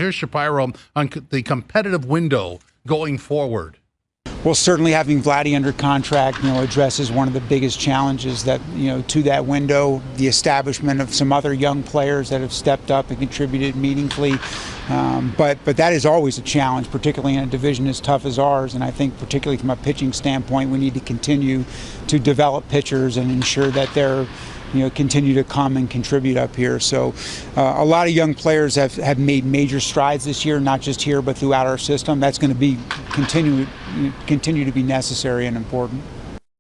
here's Shapiro on the competitive window going forward. Well, certainly having Vladdy under contract, addresses one of the biggest challenges that, to that window, the establishment of some other young players that have stepped up and contributed meaningfully. But that is always a challenge, particularly in a division as tough as ours. And I think particularly from a pitching standpoint, we need to continue to develop pitchers and ensure that they're continue to come and contribute up here. So a lot of young players have made major strides this year, not just here, but throughout our system. That's going to be continue to be necessary and important.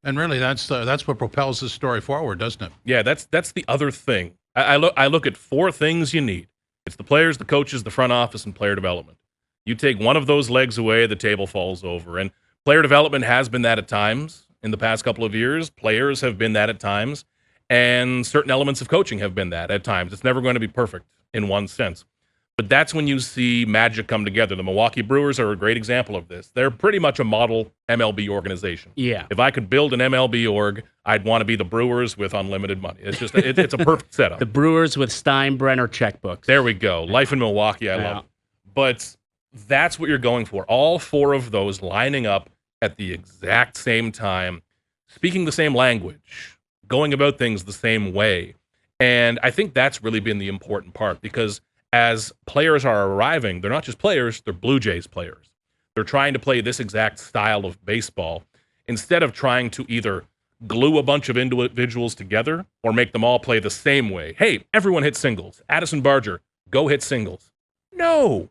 And really, that's what propels this story forward, doesn't it? Yeah, that's the other thing. I look at four things you need. It's the players, the coaches, the front office, and player development. You take one of those legs away, the table falls over. And player development has been that at times in the past couple of years. Players have been that at times. And certain elements of coaching have been that at times. It's never going to be perfect in one sense. But that's when you see magic come together. The Milwaukee Brewers are a great example of this. They're pretty much a model MLB organization. Yeah. If I could build an MLB org, I'd want to be the Brewers with unlimited money. It's just it's a perfect setup. The Brewers with Steinbrenner checkbooks. There we go. Life in Milwaukee, I love it. But that's what you're going for. All four of those lining up at the exact same time, speaking the same language, going about things the same way. And I think that's really been the important part, because as players are arriving, they're not just players, they're Blue Jays players. They're trying to play this exact style of baseball instead of trying to either glue a bunch of individuals together or make them all play the same way. Hey, everyone hit singles. Addison Barger, go hit singles. No.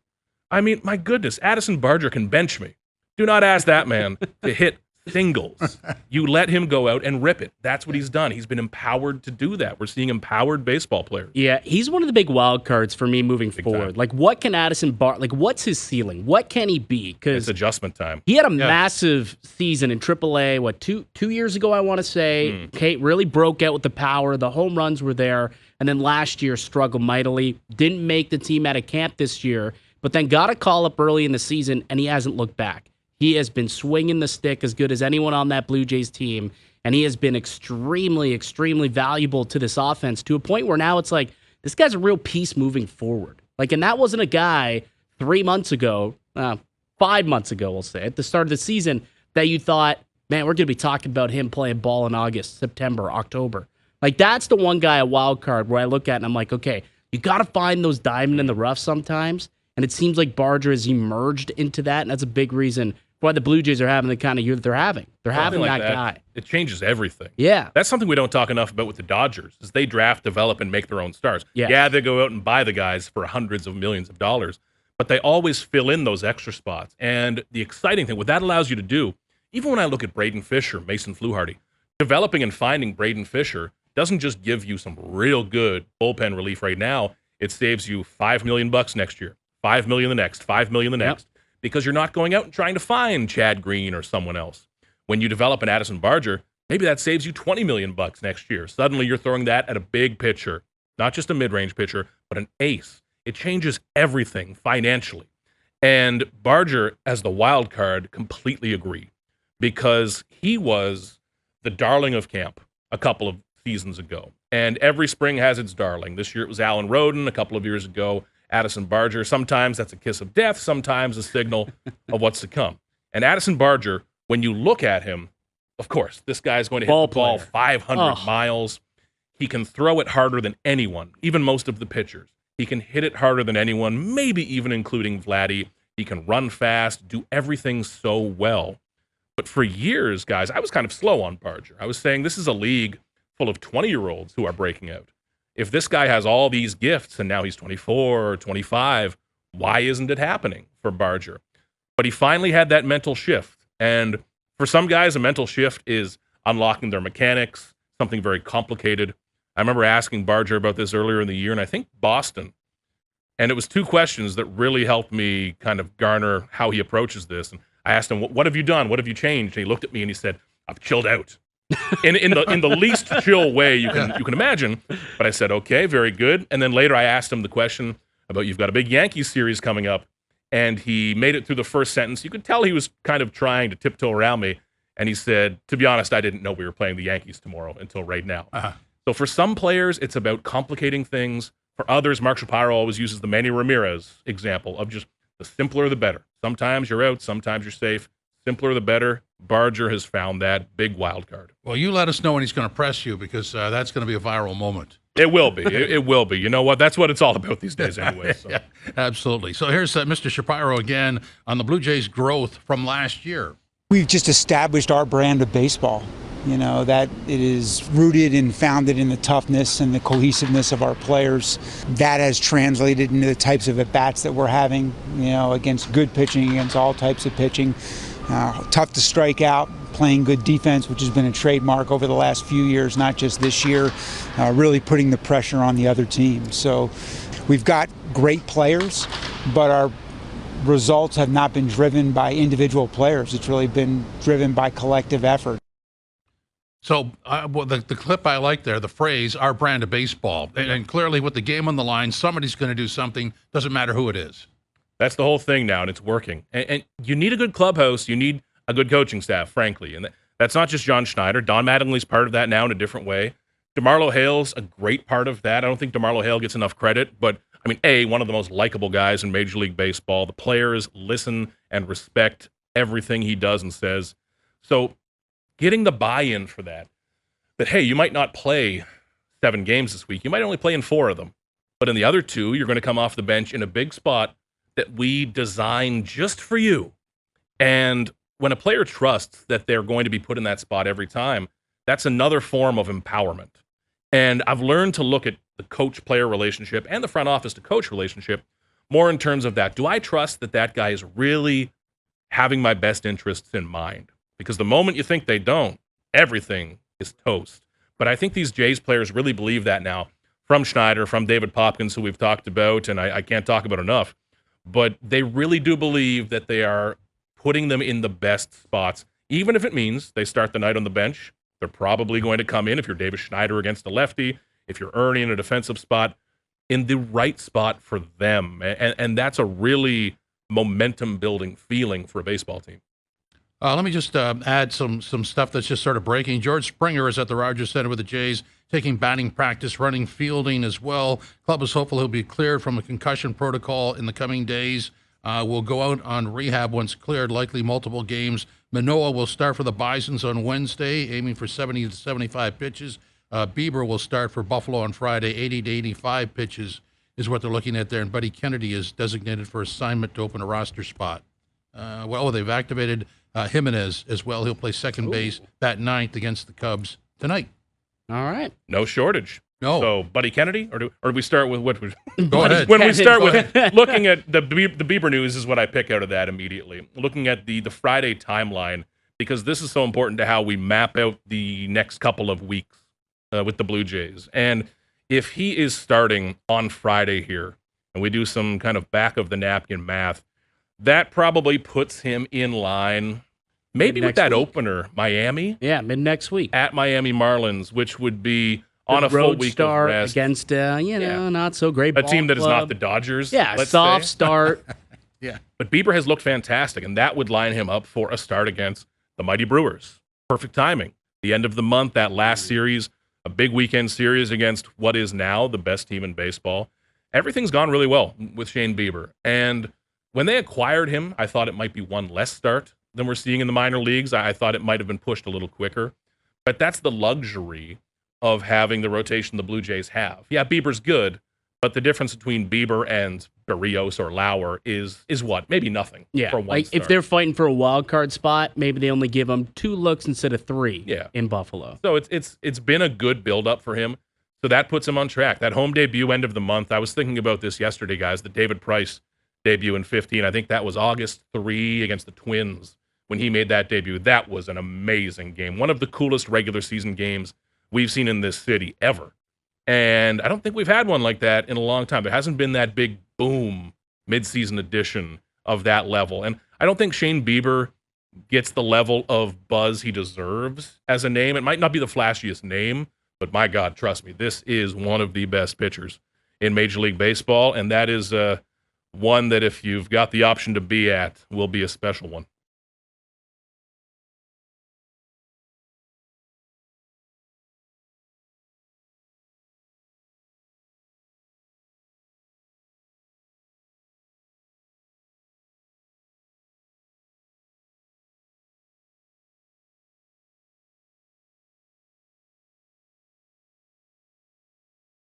I mean, my goodness, Addison Barger can bench me. Do not ask that man to hit singles. You let him go out and rip it. That's what he's done. He's been empowered to do that. We're seeing empowered baseball players. Yeah, he's one of the big wild cards for me moving forward. time. Like, what can Addison what's his ceiling? What can he be? Because It's adjustment time. he had a massive season in AAA, two years ago, I want to say. Okay, really broke out with the power. The home runs were there. And then last year struggled mightily. Didn't make the team out of camp this year, but then got a call up early in the season, and he hasn't looked back. He has been swinging the stick as good as anyone on that Blue Jays team, and he has been extremely, extremely valuable to this offense to a point where now it's like, this guy's a real piece moving forward. Like, and that wasn't a guy 3 months ago, 5 months ago, we'll say, at the start of the season, that you thought, man, we're going to be talking about him playing ball in August, September, October. Like, that's the one guy, a wild card, where I look at and I'm like, okay, you got to find those diamond in the rough sometimes, and it seems like Barger has emerged into that, and that's a big reason why the Blue Jays are having the kind of year that they're having. They're having Something like that guy. It changes everything. Yeah. That's something we don't talk enough about with the Dodgers, is they draft, develop, and make their own stars. Yes. Yeah, they go out and buy the guys for hundreds of millions of dollars, but they always fill in those extra spots. And the exciting thing, what that allows you to do, even when I look at Braden Fisher, Mason Fluharty, developing and finding Braden Fisher doesn't just give you some real good bullpen relief right now. It saves you $5 million next year, $5 million the next, $5 million the next. Because you're not going out and trying to find Chad Green or someone else. When you develop an Addison Barger, maybe that saves you $20 million next year. Suddenly you're throwing that at a big pitcher, not just a mid-range pitcher, but an ace. It changes everything financially. And Barger, as the wild card, completely agree, because he was the darling of camp a couple of seasons ago. And every spring has its darling. This year it was Alan Roden. A couple of years ago, Addison Barger. Sometimes that's a kiss of death, sometimes a signal of what's to come. And Addison Barger, when you look at him, of course, this guy's going to hit the ball 500 miles. He can throw it harder than anyone, even most of the pitchers. He can hit it harder than anyone, maybe even including Vladdy. He can run fast, do everything so well. But for years, guys, I was kind of slow on Barger. I was saying this is a league full of 20-year-olds who are breaking out. If this guy has all these gifts and now he's 24 or 25, why isn't it happening for Barger? But he finally had that mental shift. And for some guys, a mental shift is unlocking their mechanics, something very complicated. I remember asking Barger about this earlier in the year, and I think Boston. And it was two questions that really helped me kind of garner how he approaches this. And I asked him, what have you done? What have you changed? And he looked at me and he said, I've chilled out. in the least chill way you can imagine. But I said, okay, very good. And then later I asked him the question about, you've got a big Yankees series coming up. And he made it through the first sentence. You could tell he was kind of trying to tiptoe around me. And he said, to be honest, I didn't know we were playing the Yankees tomorrow until right now. So for some players, it's about complicating things. For others, Mark Shapiro always uses the Manny Ramirez example of just the simpler the better. Sometimes you're out, sometimes you're safe. Simpler the better. Barger has found that big wild card. Well, you let us know when he's going to press you, because that's going to be a viral moment. It will be. It will be. You know what? That's what it's all about these days anyway. So. Yeah, absolutely. So here's Mr. Shapiro again on the Blue Jays' growth from last year. We've just established our brand of baseball. That it is rooted and founded in the toughness and the cohesiveness of our players. That has translated into the types of at-bats that we're having, against good pitching, against all types of pitching. Tough to strike out, playing good defense, which has been a trademark over the last few years, not just this year, really putting the pressure on the other team. So we've got great players, but our results have not been driven by individual players. It's really been driven by collective effort. So the clip I like there, the phrase, our brand of baseball. And clearly with the game on the line, somebody's going to do something. Doesn't matter who it is. That's the whole thing now, and it's working. And you need a good clubhouse. You need a good coaching staff, frankly. And that's not just John Schneider. Don Mattingly's part of that now in a different way. DeMarlo Hale's a great part of that. I don't think DeMarlo Hale gets enough credit. But, one of the most likable guys in Major League Baseball. The players listen and respect everything he does and says. So getting the buy-in for that, hey, you might not play 7 games this week. You might only play in 4 of them. But in the other 2, you're going to come off the bench in a big spot that we designed just for you. And when a player trusts that they're going to be put in that spot every time, that's another form of empowerment. And I've learned to look at the coach-player relationship and the front office-to-coach relationship more in terms of that. Do I trust that guy is really having my best interests in mind? Because the moment you think they don't, everything is toast. But I think these Jays players really believe that now, from Schneider, from David Popkins, who we've talked about, and I can't talk about enough. But they really do believe that they are putting them in the best spots, even if it means they start the night on the bench. They're probably going to come in, if you're David Schneider against a lefty, if you're Ernie in a defensive spot, in the right spot for them. And that's a really momentum-building feeling for a baseball team. Let me just add some stuff that's just sort of breaking. George Springer is at the Rogers Center with the Jays, taking batting practice, running fielding as well. Club is hopeful he'll be cleared from a concussion protocol in the coming days. Will go out on rehab once cleared, likely multiple games. Manoah will start for the Bisons on Wednesday, aiming for 70 to 75 pitches. Bieber will start for Buffalo on Friday, 80 to 85 pitches is what they're looking at there. And Buddy Kennedy is designated for assignment to open a roster spot. They've activated Jimenez as well. He'll play second base, bat 9th against the Cubs tonight. All right. No shortage. No. So, Buddy Kennedy, or do we start with what? Go ahead. When we start with looking at the Bieber news is what I pick out of that immediately. Looking at the Friday timeline, because this is so important to how we map out the next couple of weeks with the Blue Jays. And if he is starting on Friday here, and we do some kind of back of the napkin math, that probably puts him in line, maybe with that opener, Miami. Yeah, mid-next week. At Miami Marlins, which would be on a full week of rest. Against, not so great a team that is not the Dodgers. Yeah, soft start. Yeah. But Bieber has looked fantastic, and that would line him up for a start against the mighty Brewers. Perfect timing. The end of the month, that last series, a big weekend series against what is now the best team in baseball. Everything's gone really well with Shane Bieber. And when they acquired him, I thought it might be one less start than we're seeing in the minor leagues. I thought it might have been pushed a little quicker. But that's the luxury of having the rotation the Blue Jays have. Yeah, Bieber's good, but the difference between Bieber and Barrios or Lauer is what? Maybe nothing. Yeah, for one like start. if they're fighting for a wild card spot, maybe they only give him 2 looks instead of 3 in Buffalo. So it's been a good build-up for him. So that puts him on track. That home debut end of the month, I was thinking about this yesterday, guys, the David Price debut in 15. I think that was August 3 against the Twins when he made that debut. That was an amazing game. One of the coolest regular season games we've seen in this city ever. And I don't think we've had one like that in a long time. There hasn't been that big boom midseason edition of that level. And I don't think Shane Bieber gets the level of buzz he deserves as a name. It might not be the flashiest name, but my God, trust me, this is one of the best pitchers in Major League Baseball. And that is one that if you've got the option to be at, will be a special one.